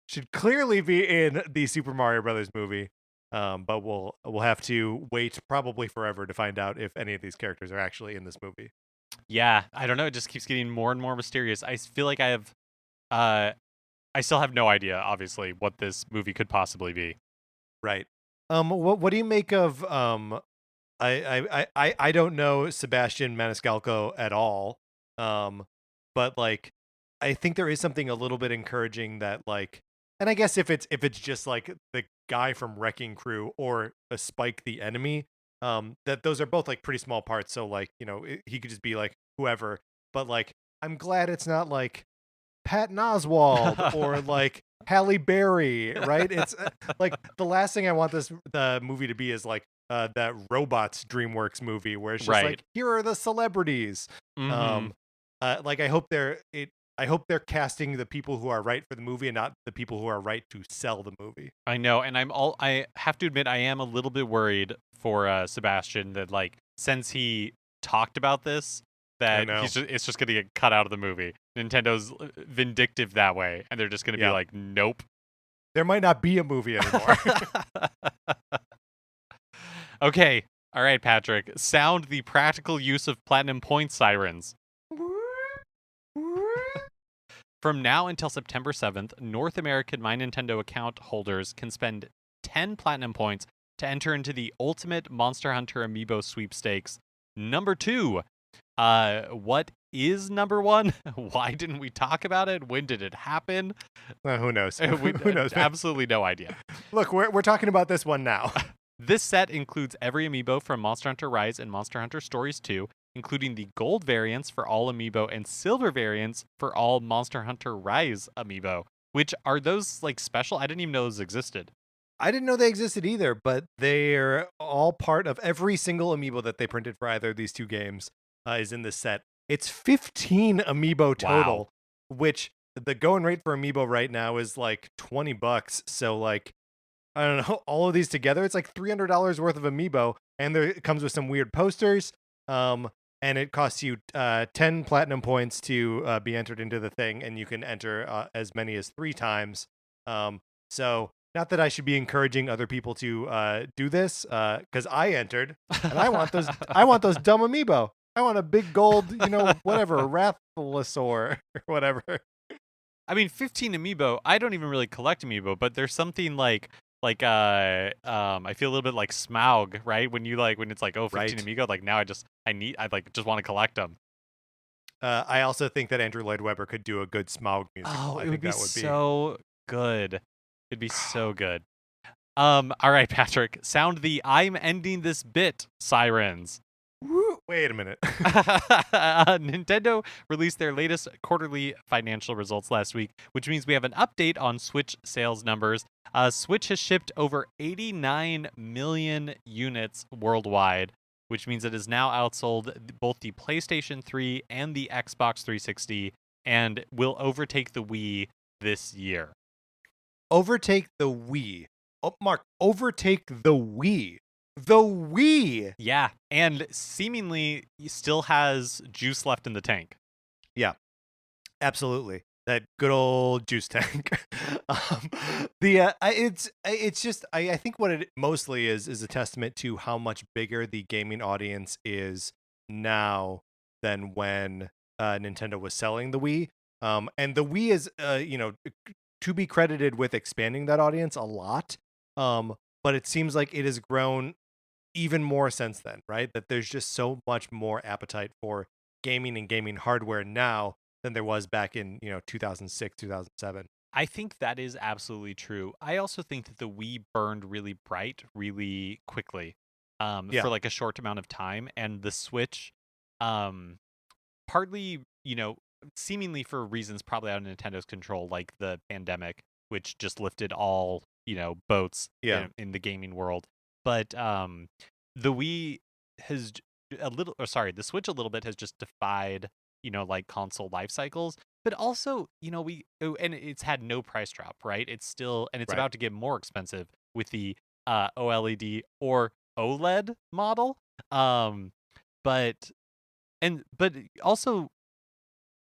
A: Should clearly be in the Super Mario Brothers movie. But we'll have to wait probably forever to find out if any of these characters are actually in this movie.
B: Yeah, I don't know. It just keeps getting more and more mysterious. I feel like I still have no idea, obviously, what this movie could possibly be.
A: Right. What do you make of I don't know Sebastian Maniscalco at all. But like I think there is something a little bit encouraging that like, and I guess if it's just like the guy from Wrecking Crew or a Spike the enemy, that those are both like pretty small parts. So like, he could just be like whoever, but like, I'm glad it's not like Patton Oswalt or like Halle Berry, right? It's like the last thing I want the movie to be is like that Robots DreamWorks movie where it's just like, here are the celebrities.
B: Mm-hmm.
A: Like I hope they're casting the people who are right for the movie and not the people who are right to sell the movie. I
B: know, and I have to admit I am a little bit worried for Sebastian that like since he talked about this that it's just going to get cut out of the movie. Nintendo's vindictive that way, and they're just going to be like, nope.
A: There might not be a movie anymore.
B: Okay, all right, Patrick. Sound the practical use of platinum point sirens. From now until September 7th, North American My Nintendo account holders can spend 10 platinum points to enter into the Ultimate Monster Hunter Amiibo Sweepstakes. Number 2. What is number 1? Why didn't we talk about it? When did it happen?
A: Who knows? Who knows?
B: Absolutely no idea.
A: Look, we're talking about this one now.
B: This set includes every amiibo from Monster Hunter Rise and Monster Hunter Stories 2, including the gold variants for all amiibo and silver variants for all Monster Hunter Rise amiibo. Which, are those like special? I didn't even know those existed.
A: I didn't know they existed either, but they're all part of every single amiibo that they printed for either of these two games is in this set. It's 15 amiibo total,
B: Wow.
A: which the going rate for amiibo right now is like $20. So like, I don't know, all of these together, it's like $300 worth of amiibo, and it comes with some weird posters. And it costs you 10 platinum points to be entered into the thing, and you can enter as many as 3 times. So not that I should be encouraging other people to do this, because I entered, and I want those. I want those dumb amiibo. I want a big gold, whatever, Rathalosaur or whatever.
B: I mean, 15 amiibo. I don't even really collect amiibo, but there's something like I feel a little bit like Smaug, right? When it's like, oh, 15
A: Right.
B: amiibo, like now I just want to collect them.
A: I also think that Andrew Lloyd Webber could do a good Smaug musical.
B: Oh,
A: I
B: it would
A: think
B: be
A: that would be.
B: so good. It'd be so good. All right, Patrick, sound the I'm ending this bit sirens.
A: Wait a minute.
B: Nintendo released their latest quarterly financial results last week, which means we have an update on Switch sales numbers. Switch has shipped over 89 million units worldwide, which means it has now outsold both the PlayStation 3 and the Xbox 360 and will overtake the Wii this year.
A: Overtake the Wii. Oh, Mark, overtake the Wii. The Wii.
B: Yeah, and seemingly still has juice left in the tank.
A: Yeah, absolutely. That good old juice tank. It's just I think what it mostly is a testament to how much bigger the gaming audience is now than when Nintendo was selling the Wii. And the Wii is to be credited with expanding that audience a lot. But it seems like it has grown even more since then, right? That there's just so much more appetite for gaming and gaming hardware now than there was back in 2006, 2007.
B: I think that is absolutely true. I also think that the Wii burned really bright really quickly for like a short amount of time, and the Switch partly, seemingly for reasons probably out of Nintendo's control, like the pandemic, which just lifted all, boats in the gaming world. But the Wii has the Switch a little bit has just defied, like console life cycles. But also, and it's had no price drop, right? It's still, and it's
A: Right.
B: about to get more expensive with the OLED or OLED model. But also,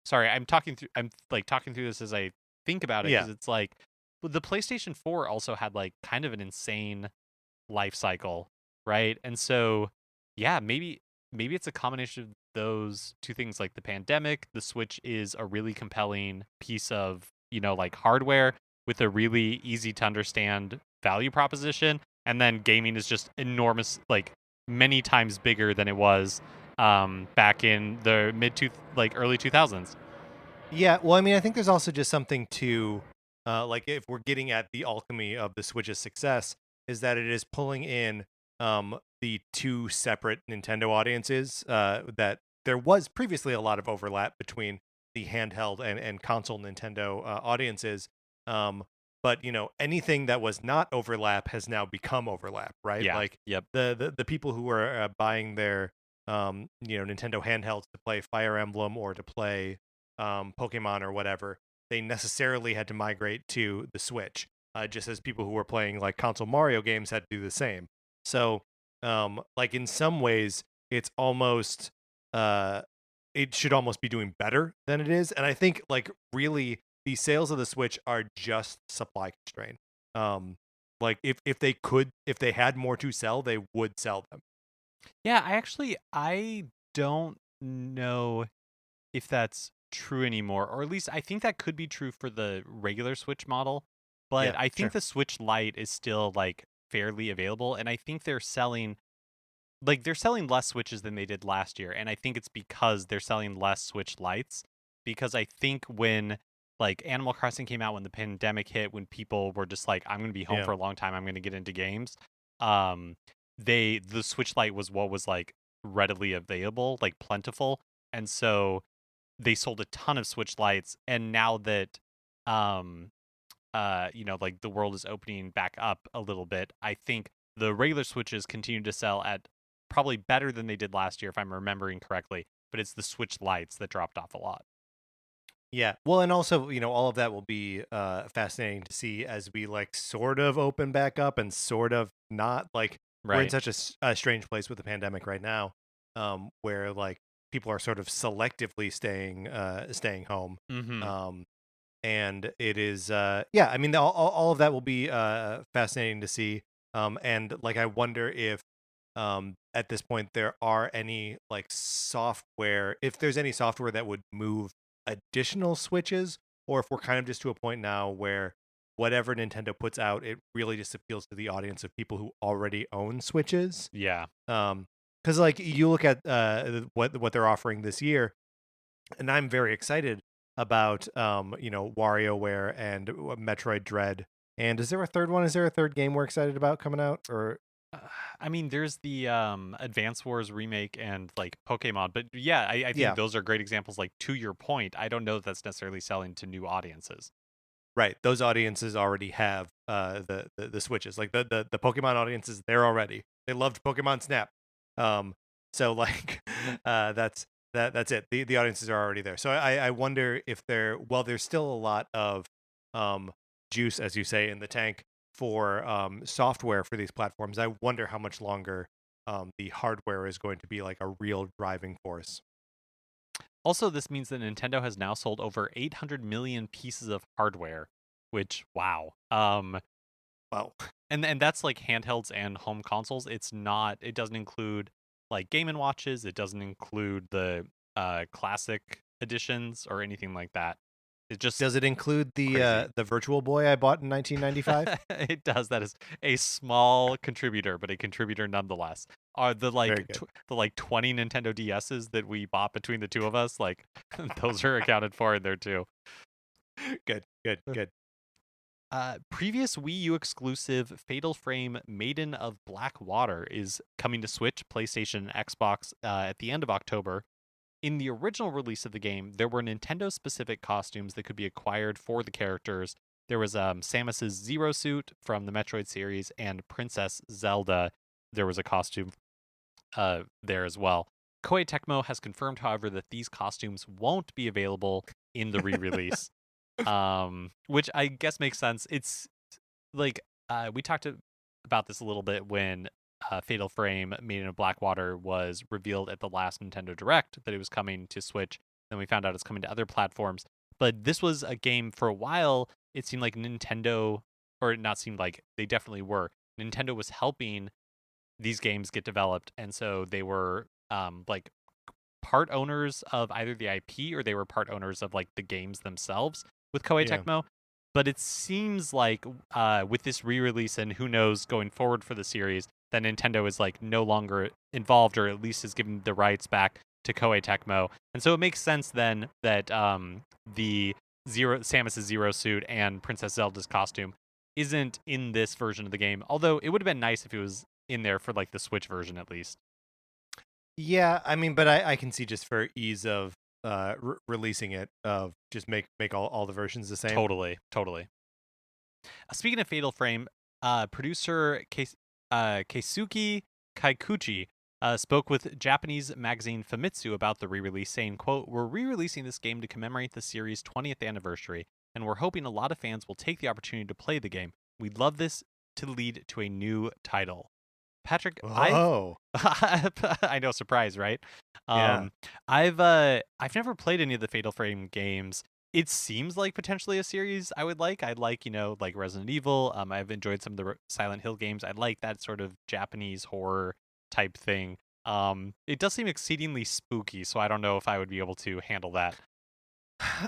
B: sorry, I'm talking through this as I think about it, because it's like the PlayStation 4 also had like kind of an insane life cycle, right? And so, yeah, maybe it's a combination of those two things, like the pandemic. The Switch is a really compelling piece of, like hardware with a really easy to understand value proposition, and then gaming is just enormous, like many times bigger than it was back in the early 2000s.
A: Yeah, well, I mean, I think there's also just something to, like, if we're getting at the alchemy of the Switch's success, is that it is pulling in the two separate Nintendo audiences. That there was previously a lot of overlap between the handheld and console Nintendo audiences. But anything that was not overlap has now become overlap, right?
B: Yeah.
A: Like,
B: Yep.
A: the people who are buying their Nintendo handhelds to play Fire Emblem or to play Pokemon or whatever, they necessarily had to migrate to the Switch, just as people who were playing like console Mario games had to do the same. So, like in some ways, it's almost it should almost be doing better than it is, and I think like really the sales of the Switch are just supply constrained. Like if they had more to sell, they would sell them.
B: Yeah, I don't know if that's true anymore, or at least I think that could be true for the regular Switch model,
A: Yeah,
B: but I think
A: sure.
B: the Switch Lite is still like fairly available, and I think they're selling less Switches than they did last year, and I think it's because they're selling less Switch Lites, because I think when like Animal Crossing came out, when the pandemic hit, when people were just like, I'm going to be home
A: Yeah.
B: for a long time, I'm going to get into games, um the Switch Lite was what was like readily available, like plentiful, and so they sold a ton of Switch Lites, and now that like the world is opening back up a little bit, I think the regular Switches continue to sell at probably better than they did last year, if I'm remembering correctly. but it's the Switch Lites that dropped off a lot.
A: Yeah. Well, and also, all of that will be fascinating to see as we like sort of open back up and sort of not. Like we're in
B: Right.
A: such a strange place with the pandemic right now, where like people are sort of selectively staying home.
B: Mm-hmm.
A: And it is yeah, I mean all of that will be fascinating to see. And like I wonder if at this point there are any like software, if there's any software that would move additional switches, or if we're kind of just to a point now where whatever Nintendo puts out, it really just appeals to the audience of people who already own Switches.
B: Yeah.
A: Because like you look at what they're offering this year, and I'm very excited about WarioWare and Metroid Dread. And is there a third one? Is there a third game we're excited about coming out? Or
B: Uh, I mean, there's the Advance Wars remake and like Pokemon, but yeah, I think
A: yeah,
B: those are great examples. Like to your point, I don't know if that's necessarily selling to new audiences.
A: right. Those audiences already have the Switches. Like the Pokemon audiences, they loved Pokemon Snap. So like that's it. The audiences are already there. So I wonder if there's still a lot of um juice, as you say, in the tank for software for these platforms. I wonder how much longer the hardware is going to be like a real driving force.
B: Also, this means that Nintendo has now sold over 800 million pieces of hardware, which wow.
A: Wow.
B: And that's like handhelds and home consoles. It doesn't include like Game and Watches, it doesn't include the classic editions or anything like that. It just
A: Does it include
B: crazy.
A: the Virtual Boy I bought in 1995?
B: It does. That is a small contributor, but a contributor nonetheless. Are the
A: Very
B: like
A: good.
B: the like 20 Nintendo DSs that we bought between the two of us, like those are accounted for in there too.
A: Good, good, good.
B: Previous Wii U exclusive Fatal Frame Maiden of Black Water is coming to Switch, PlayStation, and Xbox at the end of October. In the original release of the game, there were Nintendo specific costumes that could be acquired for the characters. There was Samus's Zero suit from the Metroid series, and Princess Zelda. There was a costume there as well. Koei Tecmo has confirmed, however, that these costumes won't be available in the re-release, which I guess makes sense. It's like we talked about this a little bit when Fatal Frame Maiden of Blackwater was revealed at the last Nintendo Direct that it was coming to Switch. Then we found out it's coming to other platforms. But this was a game for a while. It seemed like Nintendo, or not seemed like, they definitely were. Nintendo was helping these games get developed, and so they were like part owners of either the IP or they were part owners of like the games themselves with Koei
A: Yeah.
B: Tecmo. But it seems like with this re-release and who knows going forward for the series, that Nintendo is like no longer involved, or at least is giving the rights back to Koei Tecmo. And so it makes sense then that the Samus's Zero suit and Princess Zelda's costume isn't in this version of the game. Although it would have been nice if it was in there for like the Switch version at least.
A: Yeah, I mean, but I can see just for ease of releasing it, of just make all the versions the same.
B: Totally. Speaking of Fatal Frame, producer Keisuke Kaikuchi spoke with Japanese magazine Famitsu about the re-release, saying, quote, "We're re-releasing this game to commemorate the series' 20th anniversary, and we're hoping a lot of fans will take the opportunity to play the game. We'd love this to lead to a new title." Patrick,
A: Oh,
B: I know, surprise, right?
A: yeah.
B: I've never played any of the Fatal Frame games. It seems like potentially a series I would like. I'd like, like Resident Evil. I've enjoyed some of the Silent Hill games. I like that sort of Japanese horror type thing. It does seem exceedingly spooky, so I don't know if I would be able to handle that.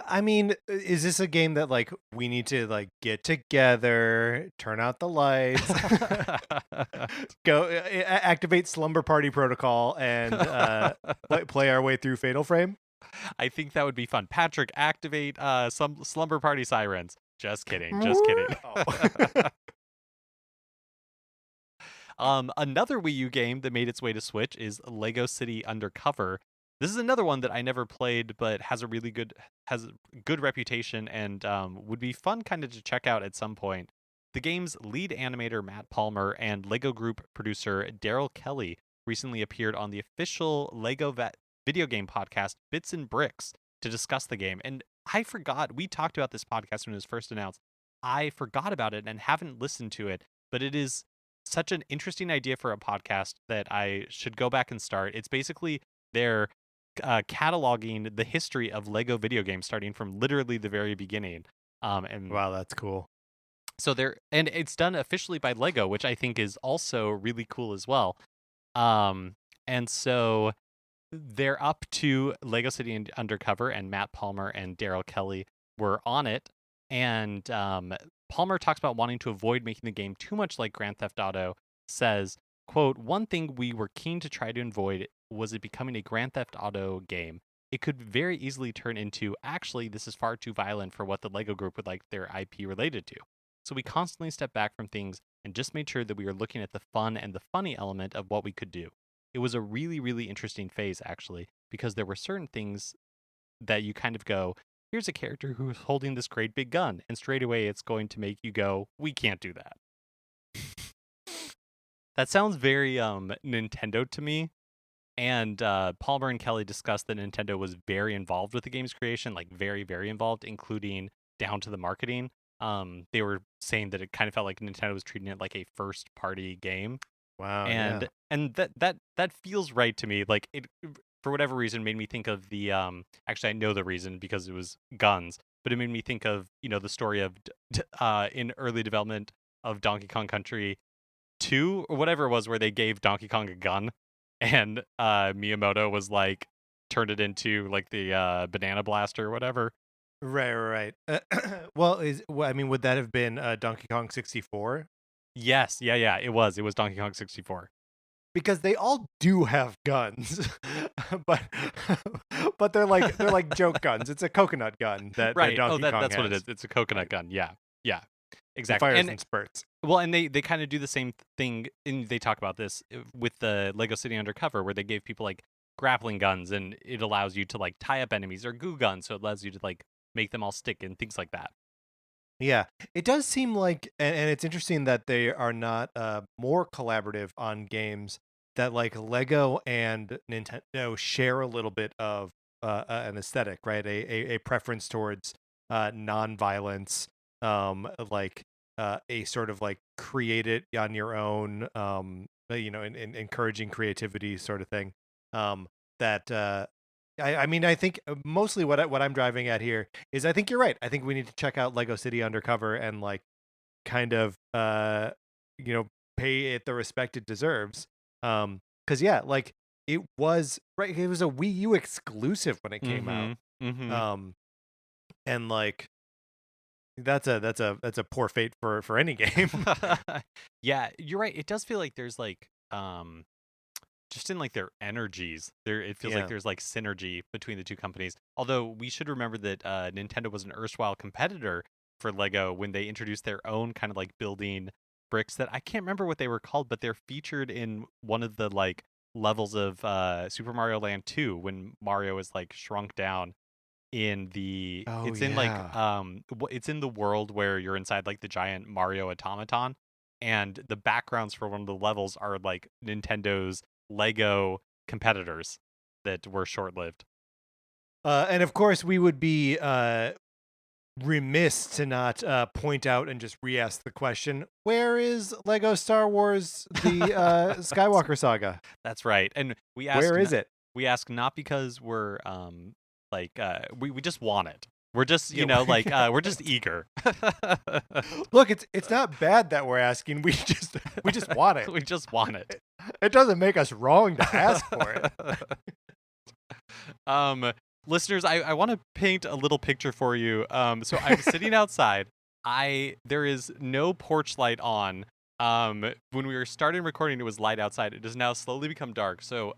A: I mean, is this a game that like we need to like get together, turn out the lights, go activate Slumber Party Protocol, and play our way through Fatal Frame?
B: I think that would be fun. Patrick, activate some Slumber Party sirens. Just kidding. Just kidding. Another Wii U game that made its way to Switch is Lego City Undercover. This is another one that I never played, but has a good reputation and would be fun kind of to check out at some point. The game's lead animator Matt Palmer and Lego Group producer Daryl Kelly recently appeared on the official video game podcast, Bits and Bricks, to discuss the game. And I forgot, we talked about this podcast when it was first announced. I forgot about it and haven't listened to it, but it is such an interesting idea for a podcast that I should go back and start. It's basically they're cataloging the history of Lego video games starting from literally the very beginning. And
A: Wow, that's cool.
B: so and it's done officially by Lego, which I think is also really cool as well. And so they're up to Lego City Undercover, and Matt Palmer and Daryl Kelly were on it. And Palmer talks about wanting to avoid making the game too much like Grand Theft Auto, says, quote, "One thing we were keen to try to avoid was it becoming a Grand Theft Auto game. It could very easily turn into, actually, this is far too violent for what the Lego group would like their IP related to. So we constantly stepped back from things and just made sure that we were looking at the fun and the funny element of what we could do. It was a really, really interesting phase, actually, because there were certain things that you kind of go, here's a character who's holding this great big gun, and straight away it's going to make you go, we can't do that." That sounds very Nintendo to me. And Palmer and Kelly discussed that Nintendo was very involved with the game's creation, like very, very involved, including down to the marketing. They were saying that it kind of felt like Nintendo was treating it like a first-party game.
A: Wow.
B: And that feels right to me. Like, it, for whatever reason, made me think of the actually I know the reason, because it was guns, but it made me think of, the story of in early development of Donkey Kong Country 2 or whatever it was, where they gave Donkey Kong a gun, and Miyamoto was like turned it into like the banana blaster or whatever.
A: Right. Well, would that have been Donkey Kong 64?
B: Yes, yeah, it was Donkey Kong 64.
A: Because they all do have guns, but they're like joke guns. It's a coconut gun that
B: Right.
A: Donkey Kong
B: that's
A: has.
B: what it is. It's a coconut gun. Yeah,
A: It
B: exactly.
A: fires
B: And
A: in spurts.
B: well, and they kind of do the same thing, and they talk about this with the Lego City Undercover, where they gave people like grappling guns, and it allows you to like tie up enemies, or goo guns, so it allows you to like make them all stick and things like that.
A: Yeah, it does seem like, and it's interesting that they are not more collaborative on games, that like Lego and Nintendo share a little bit of an aesthetic, right? A preference towards non-violence, like a sort of like create it on your own, in encouraging creativity sort of thing. That I think mostly what I'm driving at here is, I think you're right. I think we need to check out Lego City Undercover and like kind of pay it the respect it deserves. Because yeah, like it was it was a Wii U exclusive when it came out. And like that's a poor fate for any game.
B: Yeah, you're right. It does feel like there's like just in like their energies, it feels like there's like synergy between the two companies. Although we should remember that Nintendo was an erstwhile competitor for Lego when they introduced their own kind of like building bricks that I can't remember what they were called, but they're featured in one of the like levels of Super Mario Land 2 when Mario is like shrunk down in the it's in the world where you're inside like the giant Mario automaton, and the backgrounds for one of the levels are like Nintendo's Lego competitors that were short-lived.
A: And of course we would be remiss to not point out and just re-ask the question, where is Lego Star Wars the Skywalker saga?
B: That's right. And we ask,
A: where is it?
B: We ask not because we're we just want it. We're just we're just eager.
A: Look, it's not bad that we're asking. We just want it.
B: We just want it.
A: It doesn't make us wrong to ask for
B: it. Listeners, I want to paint a little picture for you. So I'm sitting outside. There is no porch light on. When we were starting recording, it was light outside. It has now slowly become dark. So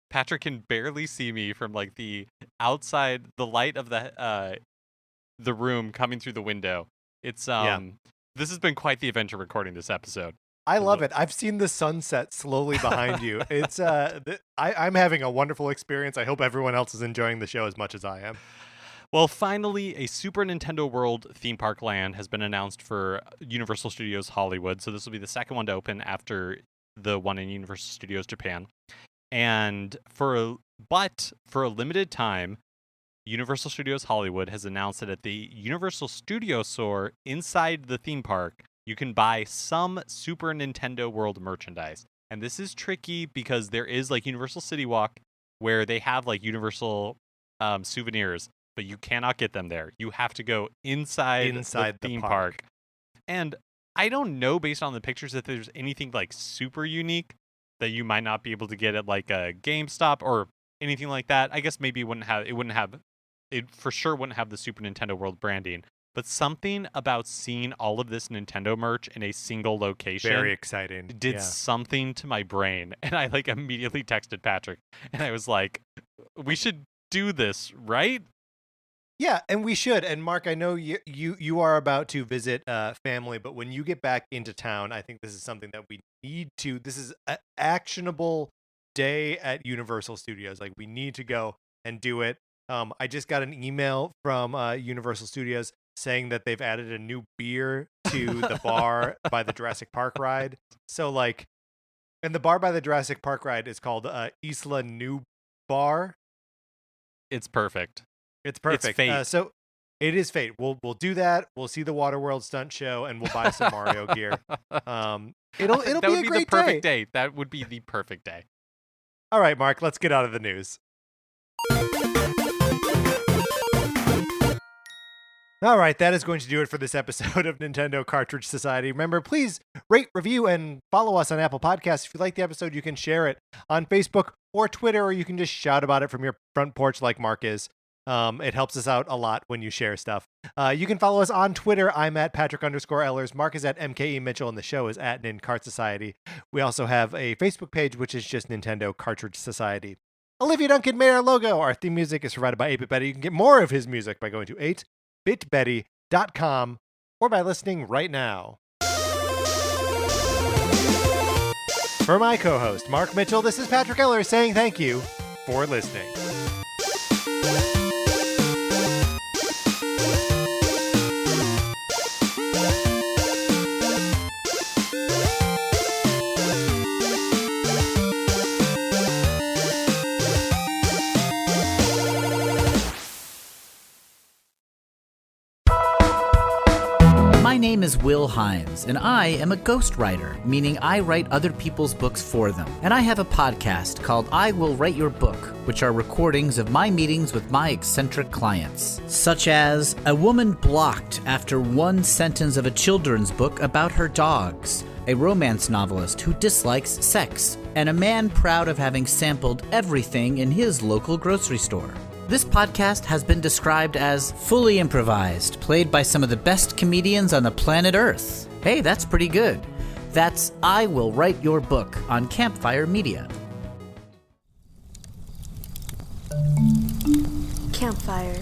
B: Patrick can barely see me from like the outside, the light of the room coming through the window. It's This has been quite the adventure recording this episode.
A: I love it. I've seen the sunset slowly behind you. It's I'm having a wonderful experience. I hope everyone else is enjoying the show as much as I am.
B: Well, finally, a Super Nintendo World theme park land has been announced for Universal Studios Hollywood. So this will be the second one to open after the one in Universal Studios Japan. And for But for a limited time, Universal Studios Hollywood has announced that at the Universal Studio store inside the theme park, you can buy some Super Nintendo World merchandise. And this is tricky because there is like Universal City Walk where they have like Universal souvenirs, but you cannot get them there. You have to go inside the theme park. And I don't know, based on the pictures, if there's anything like super unique that you might not be able to get at like a GameStop or anything like that. I guess maybe it for sure wouldn't have the Super Nintendo World branding. But something about seeing all of this Nintendo merch in a single location,
A: very exciting,
B: did something to my brain. And I like immediately texted Patrick and I was like, we should do this, right?
A: Yeah, and we should. And Mark, I know you are about to visit family, but when you get back into town, I think this is something that we need to. This is an actionable day at Universal Studios. Like, we need to go and do it. I just got an email from Universal Studios saying that they've added a new beer to the bar by the Jurassic Park ride. So like, and the bar by the Jurassic Park ride is called Isla New Bar.
B: It's perfect.
A: It's perfect.
B: It's fate.
A: So it is fate. We'll do that. We'll see the Waterworld stunt show and we'll buy some Mario gear. It'll be a great
B: the perfect day. That would be the perfect day.
A: All right, Mark, let's get out of the news. All right, that is going to do it for this episode of Nintendo Cartridge Society. Remember, please rate, review, and follow us on Apple Podcasts. If you like the episode, you can share it on Facebook or Twitter, or you can just shout about it from your front porch like Mark is. It helps us out a lot when you share stuff. You can follow us on Twitter. I'm at Patrick_Ellers. Mark is at MKE Mitchell, and the show is at Nincart Society. We also have a Facebook page, which is just Nintendo Cartridge Society. Olivia Duncan made our logo. Our theme music is provided by 8-Bit Betty. You can get more of his music by going to 8bitbetty.com or by listening right now. For my co-host, Mark Mitchell, this is Patrick Ellers saying thank you for listening.
C: My name is Will Hines, and I am a ghostwriter, meaning I write other people's books for them. And I have a podcast called I Will Write Your Book, which are recordings of my meetings with my eccentric clients, such as a woman blocked after one sentence of a children's book about her dogs, a romance novelist who dislikes sex, and a man proud of having sampled everything in his local grocery store. This podcast has been described as fully improvised, played by some of the best comedians on the planet Earth. Hey, that's pretty good. That's I Will Write Your Book on Campfire Media.
D: Campfire.